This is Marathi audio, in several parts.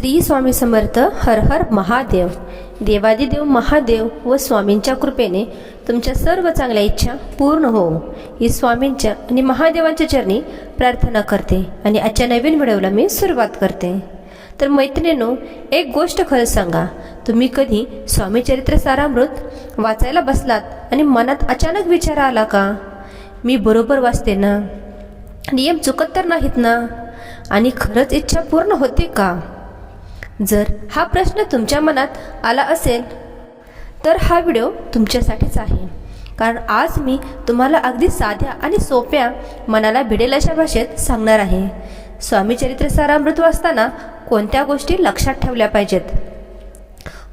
श्री स्वामी समर्थ. हर हर महादेव. देवादिदेव महादेव व स्वामींच्या कृपेने तुमच्या सर्व चांगल्या इच्छा पूर्ण हो ही स्वामींच्या आणि महादेवांच्या चरणी प्रार्थना करते आणि आजच्या नवीन व्हिडिओला मी सुरुवात करते. तर मैत्रिणींनो, एक गोष्ट खरं सांगा, तुम्ही कधी स्वामी चरित्र सारामृत वाचायला बसलात आणि मनात अचानक विचार आला का, मी बरोबर वाचते ना, नियम चुकत तर नाहीत ना, आणि खरंच इच्छा पूर्ण होते का? जर हा प्रश्न तुमच्या मनात आला असेल तर हा व्हिडिओ तुमच्यासाठीच आहे. कारण आज मी तुम्हाला अगदी साध्या आणि सोप्या, मनाला भिडेल अशा भाषेत सांगणार आहे, स्वामी चरित्र सारामृत वाचताना कोणत्या गोष्टी लक्षात ठेवल्या पाहिजेत,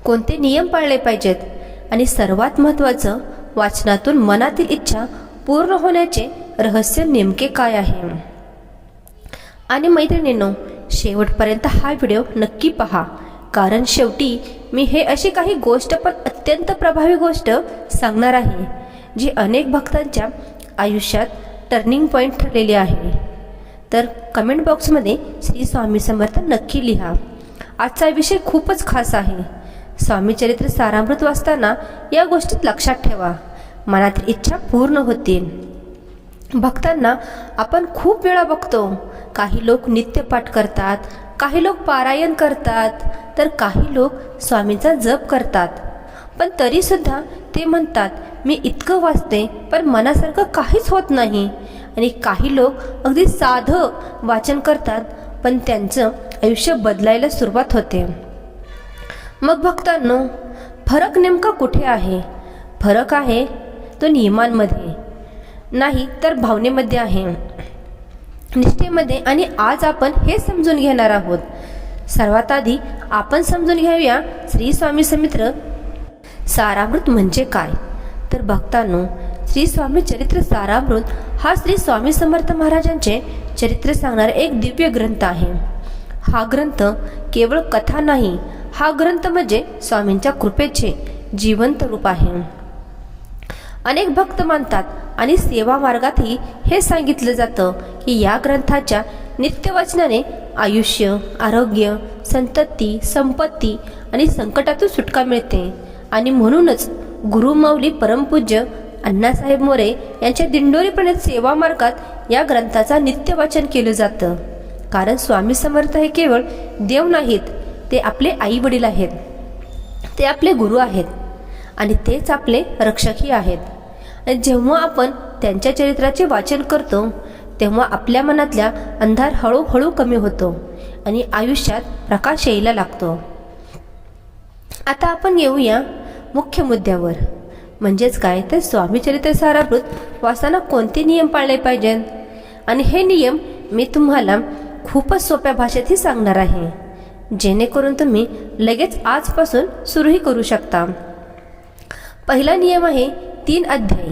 कोणते नियम पाळले पाहिजेत, आणि सर्वात महत्त्वाचं, वाचनातून मनातील इच्छा पूर्ण होण्याचे रहस्य नेमके काय आहे. आणि मैत्रिणींनो, शेवटपर्यंत हा व्हिडिओ नक्की पहा, कारण शेवटी मी हे अशी काही गोष्ट, पण अत्यंत प्रभावी गोष्ट सांगणार आहे, जी अनेक भक्तांच्या आयुष्यात टर्निंग पॉईंट ठरलेली आहे. तर कमेंट बॉक्समध्ये श्री स्वामी समर्थ नक्की लिहा. आजचा विषय खूपच खास आहे. स्वामी चरित्र सारामृत वाचताना या गोष्टीत लक्षात ठेवा, मनातील इच्छा पूर्ण होतील. भक्तांना आपण खूप वेळा बघतो, काही लोक नित्यपाठ करतात, काही लोक पारायण करतात, तर काही लोक स्वामींचा जप करतात, पण तरीसुद्धा ते म्हणतात, मी इतकं वाचते पण मनासारखं काहीच होत नाही. आणि काही लोक अगदी साधं वाचन करतात, पण त्यांचं आयुष्य बदलायला सुरुवात होते. मग भक्तांनो, फरक नेमका कुठे आहे? फरक आहे तो नियमांमध्ये नाही, तर भावनेमध्ये आहे, निष्ठेमध्ये. आणि आज आपण हे समजून घेणार आहोत. सर्वात आधी आपण समजून घेऊया श्री स्वामी समर्थ सारामृत म्हणजे काय. तर भक्तांनो, श्री स्वामी चरित्र सारामृत हा श्री स्वामी समर्थ महाराजांचे चरित्र सांगणारा एक दिव्य ग्रंथ आहे. हा ग्रंथ केवळ कथा नाही, हा ग्रंथ म्हणजे स्वामींच्या कृपेचे जिवंत रूप आहे. अनेक भक्त मानतात आणि सेवा मार्गातही हे सांगितलं जातं की या ग्रंथाच्या नित्य वाचनाने आयुष्य, आरोग्य, संतती, संपत्ती आणि संकटातून सुटका मिळते. आणि म्हणूनच गुरुमाऊली परमपूज्य अण्णासाहेब मोरे यांच्या दिंडोरीपणे सेवा मार्गात या ग्रंथाचा नित्य वाचन केलं जातं. कारण स्वामी समर्थ हे केवळ देव नाहीत, ते आपले आई वडील आहेत, ते आपले गुरु आहेत, आणि तेच आपले रक्षकही आहेत. आणि जेव्हा आपण त्यांच्या चरित्राचे वाचन करतो, तेव्हा आपल्या मनातल्या अंधार हळूहळू कमी होतो आणि आयुष्यात प्रकाश यायला लागतो. आता आपण येऊया मुख्य मुद्द्यावर, म्हणजेच काय, तर स्वामी चरित्र सारामृत वाचताना कोणते नियम पाळले पाहिजेत. आणि हे नियम मी तुम्हाला खूपच सोप्या भाषेतही सांगणार आहे, जेणेकरून तुम्ही लगेच आजपासून सुरूही करू शकता. पहिला नियम आहे 3 अध्याय.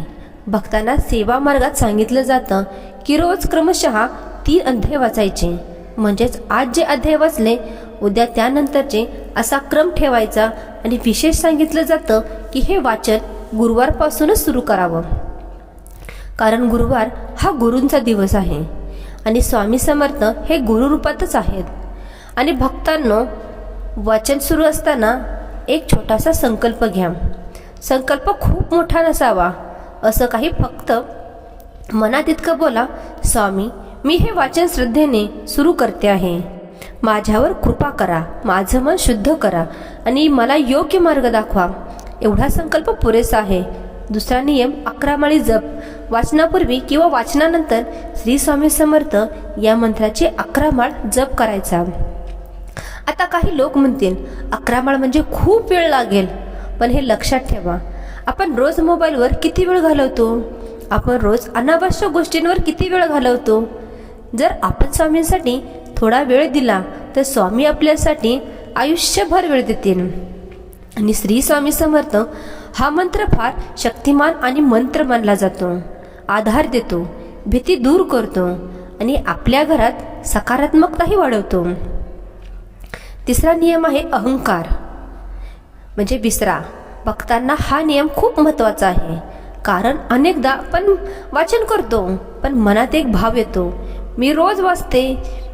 भक्तांना सेवा मार्गात सांगितलं जातं की रोज क्रमशः 3 अध्याय वाचायचे. म्हणजेच आज जे अध्याय वाचले, उद्या त्यानंतरचे, असा क्रम ठेवायचा. आणि विशेष सांगितलं जातं की हे वाचन गुरुवारपासूनच सुरू करावं, कारण गुरुवार हा गुरूंचा दिवस आहे आणि स्वामी समर्थ हे गुरुरूपातच आहेत. आणि भक्तांनो, वाचन सुरू असताना एक छोटासा संकल्प घ्या. संकल्प खूप मोठा नसावा, असं काही, फक्त मनात इतकं बोला, स्वामी, मी हे वाचन श्रद्धेने सुरू करते आहे, माझ्यावर कृपा करा, माझं मन शुद्ध करा आणि मला योग्य मार्ग दाखवा. एवढा संकल्प पुरेसा आहे. दुसरा नियम 11 माळी जप. वाचनापूर्वी किंवा वाचनानंतर श्री स्वामी समर्थ या मंत्राची 11 माळ जप करायचा. आता काही लोक म्हणतील, 11 माळ म्हणजे खूप वेळ लागेल, पण हे लक्षात ठेवा, आपण रोज मोबाईलवर किती वेळ घालवतो, आपण रोज अनावश्यक गोष्टींवर किती वेळ घालवतो. जर आपण स्वामींसाठी थोडा वेळ दिला तर स्वामी आपल्यासाठी आयुष्यभर वेळ देतील. आणि श्री स्वामी समर्थ हा मंत्र फार शक्तिमान आणि मंत्र मानला जातो. आधार देतो, भीती दूर करतो आणि आपल्या घरात सकारात्मकताही वाढवतो. तिसरा नियम आहे अहंकार म्हणजे विसरा. भक्तांना हा नियम खूप महत्त्वाचा आहे, कारण अनेकदा आपण वाचन करतो पण मनात एक भाव येतो, मी रोज वाचते,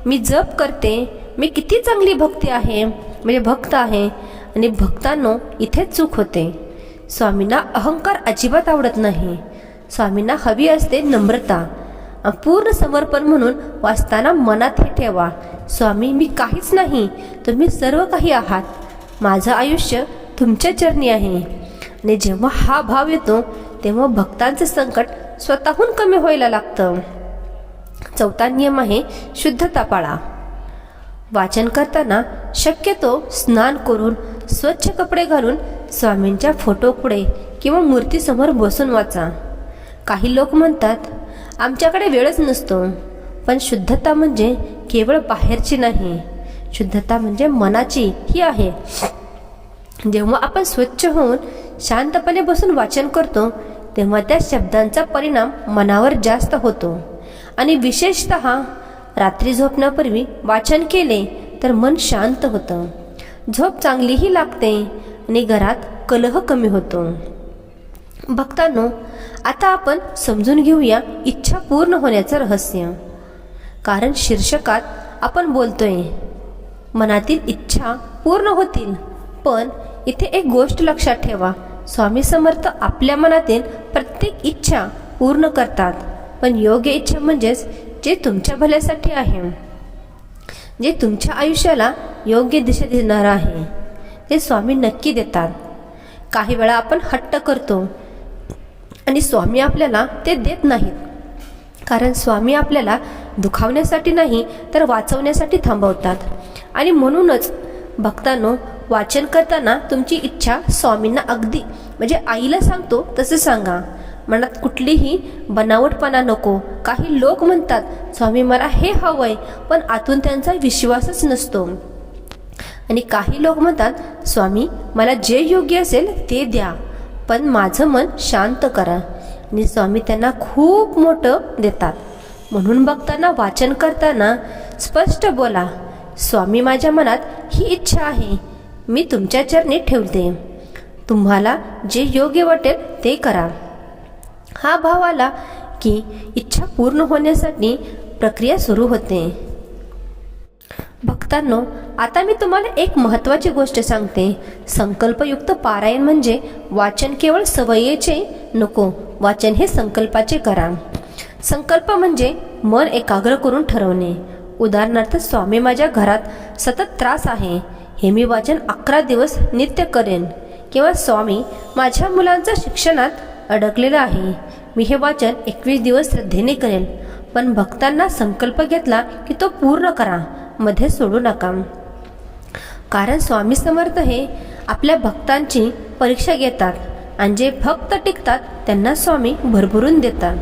मी जप करते, मी किती चांगली भक्ती आहे, म्हणजे भक्त आहे. आणि भक्तांनो, इथेच चूक होते. स्वामींना अहंकार अजिबात आवडत नाही. स्वामींना हवी असते नम्रता. पूर्ण समर्पण म्हणून वाचताना मनात हे ठेवा, स्वामी मी काहीच नाही, तुम्ही सर्व काही आहात. माझं आयुष्य तुमच्या चरणी आहे. आणि जेव्हा हा भाव येतो तेव्हा भक्तांचं संकट स्वतःहून कमी व्हायला लागतं. चौथा नियम आहे शुद्धता पाळा. वाचन करताना शक्यतो स्नान करून स्वच्छ कपडे घालून स्वामींच्या फोटो पुढे किंवा मूर्तीसमोर बसून वाचा. काही लोक म्हणतात आमच्याकडे वेळच नसतो, पण शुद्धता म्हणजे केवळ बाहेरची नाही, शुद्धता म्हणजे मनाची ही आहे. जेव्हा आपण स्वच्छ होऊन शांतपणे बसून वाचन करतो तेव्हा त्या शब्दांचा परिणाम मनावर जास्त होतो. आणि विशेषतः रात्री झोपण्यापूर्वी वाचन केले तर मन शांत होतं, झोप चांगलीही लागते आणि घरात कलह कमी होतो. भक्तांनो, आता आपण समजून घेऊया इच्छा पूर्ण होण्याचं रहस्य. कारण शीर्षकात आपण बोलतोय मनातील इच्छा पूर्ण होतील. पण इथे एक गोष्ट लक्षात ठेवा, स्वामी समर्थ आपल्या मनातील प्रत्येक इच्छा पूर्ण करतात. पण योग्य इच्छा म्हणजेच जे तुमच्या भल्यासाठी आहे, जे तुमच्या आयुष्याला योग्य दिशा देणार आहे, ते स्वामी नक्की देतात. काही वेळा आपण हट्ट करतो आणि स्वामी आपल्याला ते देत नाहीत. कारण स्वामी आपल्याला दुखावण्यासाठी नाही तर वाचवण्यासाठी थांबवतात. आणि म्हणूनच भक्तांनो, वाचन करताना तुमची इच्छा स्वामींना अगदी म्हणजे आईला सांगतो तसं सांगा. मनात कुठलीही बनावटपणा नको. काही लोक म्हणतात स्वामी मला हे हवंय, पण आतून त्यांचा विश्वासच नसतो. आणि काही लोक म्हणतात स्वामी मला जे योग्य असेल ते द्या, पण माझं मन शांत करा. आणि स्वामी त्यांना खूप मोठं देतात. म्हणून बघताना वाचन करताना स्पष्ट बोला, स्वामी माझ्या मनात ही इच्छा आहे, मी तुमच्या चरणी ठेवते, तुम्हाला जे योग्य वाटेल ते करा. हा भाव आला की इच्छा पूर्ण होण्यासाठी प्रक्रिया सुरू होते. भक्तांनो, आता मी तुम्हाला एक महत्त्वाची गोष्ट सांगते. संकल्पयुक्त पारायण म्हणजे वाचन केवळ सवयीचे नको, वाचन हे संकल्पाचे करा. संकल्प म्हणजे मन एकाग्र करून ठरवणे. उदाहरणार्थ, स्वामी माझ्या घरात सतत त्रास आहे, हे मी वाचन 11 दिवस नित्य करेन. किंवा स्वामी माझ्या मुलांच्या शिक्षणात अडकलेलं आहे, मी हे वाचन 21 दिवस श्रद्धेने करेन. पण भक्तांना संकल्प घेतला की तो पूर्ण करा, मध्ये सोडू नका. कारण स्वामी समर्थ हे आपल्या भक्तांची परीक्षा घेतात आणि जे भक्त टिकतात त्यांना स्वामी भरभरून देतात.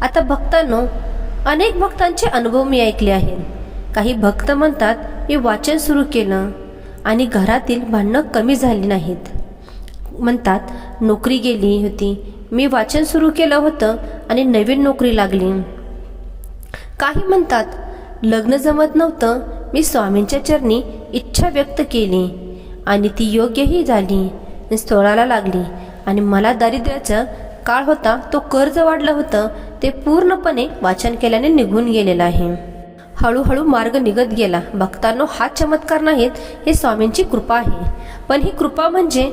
आता भक्तांनो, अनेक भक्तांचे अनुभव मी ऐकले आहेत. काही भक्त म्हणतात मी वाचन सुरू केलं आणि घरातील भांडणं कमी झाली नाहीत. म्हणतात नोकरी गेली होती, मी वाचन सुरू केलं होतं आणि नवीन नोकरी लागली. काही म्हणतात लग्न जमत नव्हतं, मी स्वामींच्या चरणी इच्छा व्यक्त केली आणि ती योग्यही झाली, स्थळाला लागली. आणि मला दारिद्र्याचा काळ होता, तो कर्ज वाढलं होतं, ते पूर्णपणे वाचन केल्याने निघून गेलेलं आहे. हळूहळू मार्ग निघत गेला. भक्तांनो, हा चमत्कार नाहीत, हे स्वामींची कृपा आहे. पण ही कृपा म्हणजे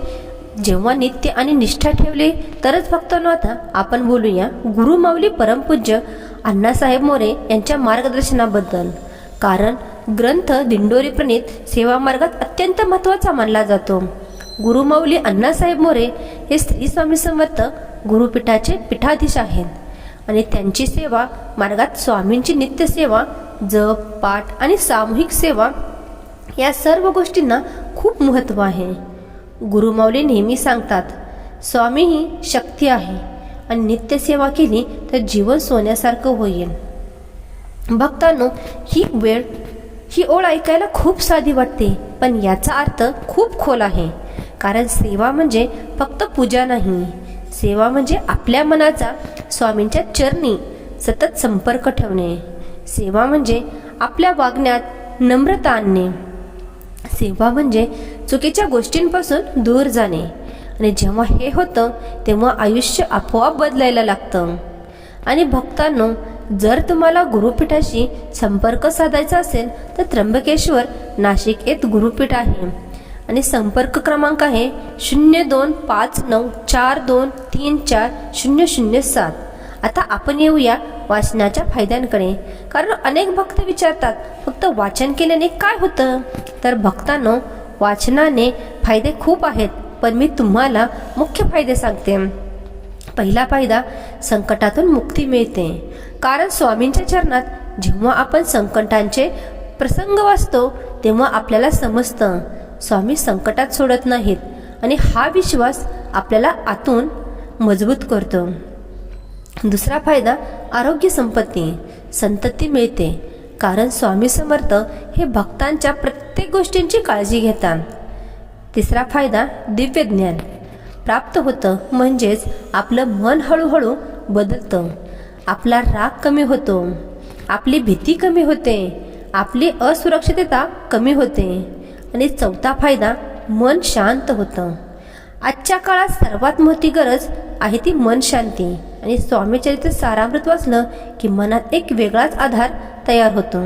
जेव्हा नित्य आणि निष्ठा ठेवले तरच. भक्तांनो, आता आपण बोलूया गुरु माऊली परमपूज्य अण्णासाहेब मोरे यांच्या मार्गदर्शनाबद्दल. कारण ग्रंथ दिंडोरी प्रणीत सेवा मार्गात अत्यंत महत्त्वाचा मानला जातो. गुरु माऊली अण्णासाहेब मोरे हे श्री स्वामी समर्थ गुरुपीठाचे पीठाधीश आहेत. आणि त्यांची सेवा मार्गात स्वामींची नित्य सेवा, जप, पाठ आणि सामूहिक सेवा या सर्व गोष्टींना खूप महत्त्व आहे. गुरु माऊली नेहमी सांगतात, स्वामी ही शक्ती आहे आणि नित्य सेवा केली तर जीवन सोन्यासारखं होईल. भक्तांनो, ही ओळ ऐकायला खूप साधी वाटते, पण याचा अर्थ खूप खोल आहे. कारण सेवा म्हणजे फक्त पूजा नाही, सेवा म्हणजे आपल्या मनाचा स्वामींच्या चरणी सतत संपर्क ठेवणे. सेवा म्हणजे आपल्या वागण्यात नम्रता आणणे. सेवा म्हणजे चुकीच्या गोष्टींपासून दूर जाणे. आणि जेव्हा हे होतं तेव्हा आयुष्य आपोआप बदलायला लागतं. आणि भक्तांनो, जर तुम्हाला गुरुपीठाशी संपर्क साधायचा असेल तर त्र्यंबकेश्वर नाशिक येथे गुरुपीठ आहे आणि संपर्क क्रमांक आहे 025942340007. आता आपण येऊया वाचनाच्या फायद्यांकडे. कारण अनेक भक्त विचारतात फक्त वाचन केल्याने काय होतं. तर भक्तांनो, वाचनाने फायदे खूप आहेत, पण मी तुम्हाला मुख्य फायदे सांगते. पहिला फायदा, संकटातून मुक्ती मिळते. कारण स्वामींच्या चरणात जेव्हा आपण संकटांचे प्रसंग वाचतो तेव्हा आपल्याला समजतं स्वामी संकटात सोडत नाहीत आणि हा विश्वास आपल्याला आतून मजबूत करतो. दुसरा फायदा, आरोग्य संतती मिळते. कारण स्वामी समर्थ हे भक्तांच्या प्रत्येक गोष्टींची काळजी घेतात. तिसरा फायदा, दिव्य ज्ञान प्राप्त होतं. म्हणजेच आपलं मन हळूहळू बदलतं, आपला राग कमी होतो, आपली भीती कमी होते, आपली असुरक्षितता कमी होते. आणि चौथा फायदा, मन शांत होतं. आजच्या काळात सर्वात मोठी गरज आहे ती मन शांती. आणि स्वामी चरित्र सारामृत वाचलं की मनात एक वेगळाच आधार तयार होतो.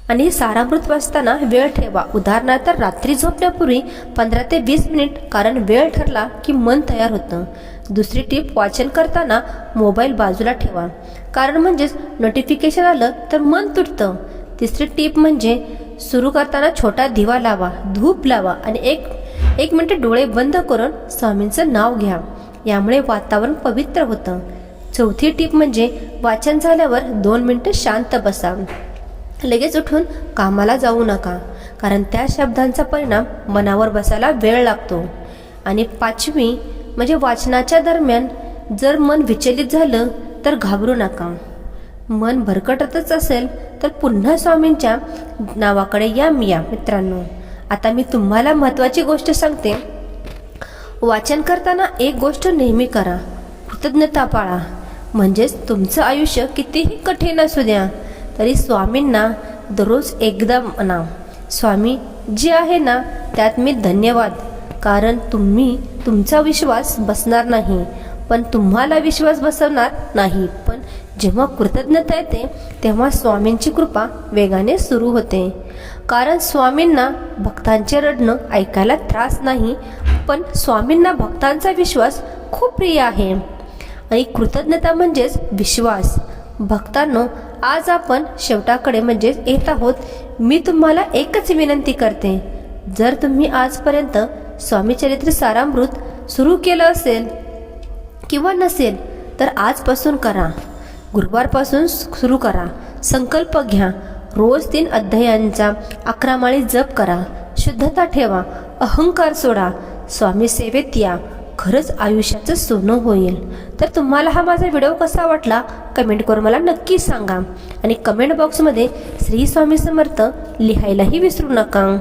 आणि सारामृत वाचताना वेळ ठेवा. उदाहरणार्थ रात्री झोपण्यापूर्वी 15 ते 20 मिनिट, कारण वेळ ठरला की मन तयार होतं. दुसरी टीप, वाचन करताना मोबाईल बाजूला ठेवा, कारण म्हणजेच नोटिफिकेशन आलं तर मन तुटतं. तिसरी टीप म्हणजे सुरू करताना छोटा दिवा लावा, धूप लावा आणि एक मिनिट डोळे बंद करून स्वामींचं नाव घ्या. यामुळे वातावरण पवित्र होतं. चौथी टीप म्हणजे वाचन झाल्यावर 2 मिनिटं शांत बसा. लगेच उठून कामाला जाऊ नका, कारण त्या शब्दांचा परिणाम मनावर बसायला वेळ लागतो. आणि पाचवी म्हणजे वाचनाच्या दरम्यान जर मन विचलित झालं तर घाबरू नका. मन भरकटतच असेल तर पुन्हा स्वामींच्या नावाकडे या मित्रांनो. आता मी तुम्हाला महत्त्वाची गोष्ट सांगते. वाचन करताना एक गोष्ट नेहमी करा, कृतज्ञता पाळा. म्हणजेच तुमचं आयुष्य कितीही कठीण असू द्या तरी स्वामींना दररोज एकदा म्हणा, स्वामी जे आहे ना त्यात मी धन्यवाद. कारण तुमचा विश्वास बसणार नाही, पण तुम्हाला विश्वास बसवणार नाही. पण जेव्हा कृतज्ञता येते तेव्हा स्वामींची कृपा वेगाने सुरू होते. कारण स्वामींना भक्तांचे रडणं ऐकायला त्रास नाही, पण स्वामींना भक्तांचा विश्वास खूप प्रिय आहे. आणि कृतज्ञता म्हणजेच विश्वास. भक्तांनो, आज आपण शेवटाकडे म्हणजेच येत आहोत. मी तुम्हाला एकच विनंती करते, जर तुम्ही आजपर्यंत स्वामी चरित्र सारामृत सुरू केलं असेल किंवा नसेल तर आजपासून करा. गुरुवारपासून सुरू करा. संकल्प घ्या, रोज 3 अध्यायांचा 11 माळी जप करा. शुद्धता ठेवा, अहंकार सोडा, स्वामी सेवेत या. खरंच आयुष्याचं सोनं होईल. तर तुम्हाला हा माझा व्हिडिओ कसा वाटला कमेंट करून मला नक्की सांगा. आणि कमेंट बॉक्समध्ये श्री स्वामी समर्थ लिहायलाही विसरू नका.